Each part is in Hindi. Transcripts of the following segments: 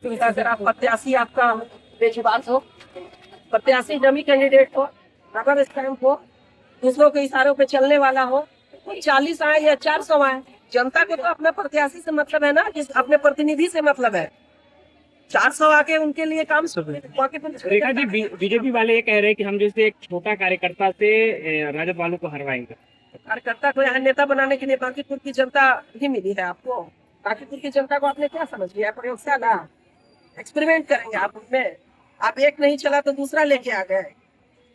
अगर आप प्रत्याशी आपका बेजुबान हो, प्रत्याशी डमी कैंडिडेट हो, रबर स्टैम्प हो, दूसरों के इशारों पे चलने वाला हो, तो 40 आए या 400 आए, जनता को तो अपने प्रत्याशी से मतलब है ना, जिस अपने प्रतिनिधि से मतलब है। 400 आके उनके लिए काम रेखा जी, बीजेपी वाले ये कह रहे हैं कि हम जैसे एक छोटा कार्यकर्ता से राजद वालों को हरवाएंगे। कार्यकर्ता को यहाँ नेता बनाने के लिए बांकीपुर की जनता ही मिली है आपको। बांकीपुर की जनता को आपने क्या समझ लिया? प्रयोगशाला एक्सपेरिमेंट करेंगे आप उनमें। आप एक नहीं चला तो दूसरा लेके आ गए,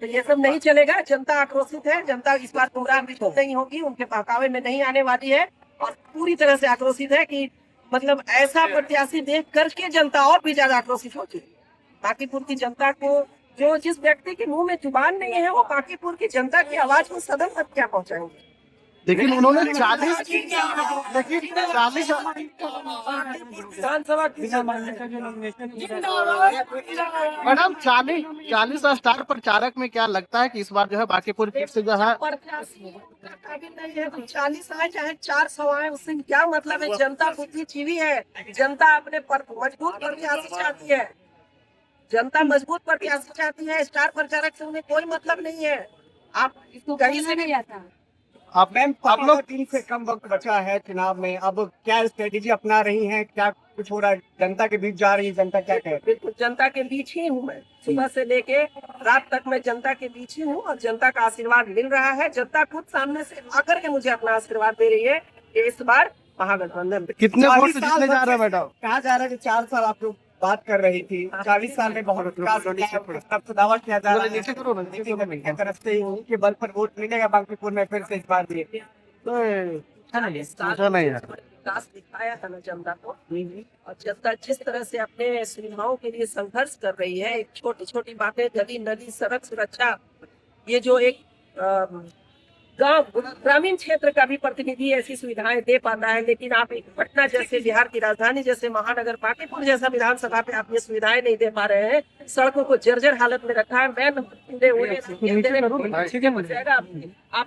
तो ये सब नहीं चलेगा। जनता आक्रोशित है, जनता इस बार गुमराह नहीं होगी, उनके बहकावे में नहीं आने वाली है और पूरी तरह से आक्रोशित है कि मतलब ऐसा प्रत्याशी देख करके जनता और भी ज्यादा आक्रोशित होती है। बांकीपुर की जनता को, जो जिस व्यक्ति के मुंह में जुबान नहीं है, वो बांकीपुर की जनता की आवाज को सदन तक क्या पहुंचाएंगे? लेकिन उन्होंने 40 मैडम 40 स्टार प्रचारक में क्या लगता है कि इस बार जो है बांकीपुर फिर से जो है 40 आए चाहे 400 आए, उससे क्या मतलब है? जनता बुद्धिजीवी है, जनता अपने मजबूत प्रत्याशी चाहती है, जनता मजबूत प्रत्याशी चाहती है। स्टार प्रचारक से उन्हें कोई मतलब नहीं है। आप इसको कहीं से नहीं आता। आप लोग 3 से कम वक्त बचा है चुनाव में, अब क्या स्ट्रेटेजी अपना रही है? क्या कुछ हो रहा है? जनता के बीच जा रही है, जनता क्या कहे? बिल्कुल जनता के बीच ही हूँ मैं, सुबह से लेके रात तक मैं जनता के बीच ही हूँ और जनता का आशीर्वाद मिल रहा है। जनता खुद सामने से आकर के मुझे अपना आशीर्वाद दे रही है कि इस बार महागठबंधन। कितने वोट से जीतने जा रहे हैं मैडम? कहा जा रहा है कि 4 साल आप लोग बात कर रही थी, 40 साल में बहुत विकास तब तो दावा किया जा रहा है की तरफ से उनके बल पर वोट मिलेगा बांकीपुर में फिर से इस बार भी। विकास दिखाया है ना जनता को, और जनता जिस तरह से अपने सुविधाओं के लिए संघर्ष कर रही है, एक छोटी छोटी बातें, गली नदी सड़क सुरक्षा, ये जो एक गांव ग्रामीण क्षेत्र का भी प्रतिनिधि ऐसी सुविधाएं दे पाता है, लेकिन आप एक पटना जैसे, बिहार की राजधानी जैसे, महानगर बांकीपुर जैसा विधानसभा पे आप ये सुविधाएं नहीं दे पा रहे हैं। सड़कों को जर्जर हालत में रखा है। आप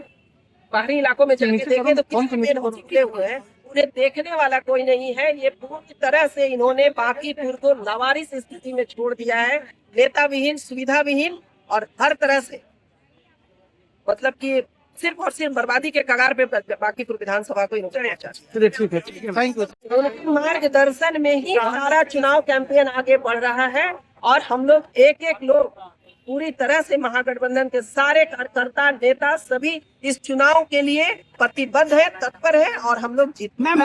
बाहरी इलाकों में जाके देखें तो कितने निकले हुए हैं, उन्हें देखने वाला कोई नहीं है। ये पूरी तरह से इन्होंने बांकीपुर को लावारिस स्थिति में छोड़ दिया है, नेता विहीन, सुविधा विहीन और हर तरह से मतलब कि सिर्फ और सिर्फ बर्बादी के कगार पे बांकीपुर विधानसभा को मार्गदर्शन में ही हमारा चुनाव कैंपेन आगे बढ़ रहा है और हम लोग एक एक लोग पूरी तरह से महागठबंधन के सारे कार्यकर्ता, नेता सभी इस चुनाव के लिए प्रतिबद्ध है, तत्पर है और हम लोग जीतना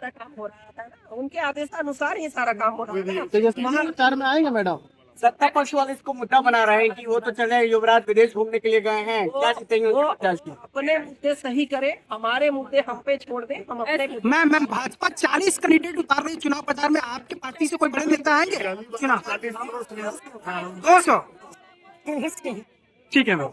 सारा काम हो रहा था ना, उनके आदेशानुसार ही सारा काम हो रहा है। प्रचार में आएंगे मैडम? सत्ता पक्ष वाले इसको मुद्दा बना रहे हैं कि वो तो चले युवराज विदेश घूमने के लिए गए हैं, क्या जीतेंगे? अपने मुद्दे सही करे, हमारे मुद्दे हम पे छोड़ दें, हम अपने। मैम भाजपा 40 कैंडिडेट उतार रही है चुनाव प्रचार में, आपकी पार्टी से कोई बड़े नेता आएंगे चुनाव? 200 ठीक है मैम।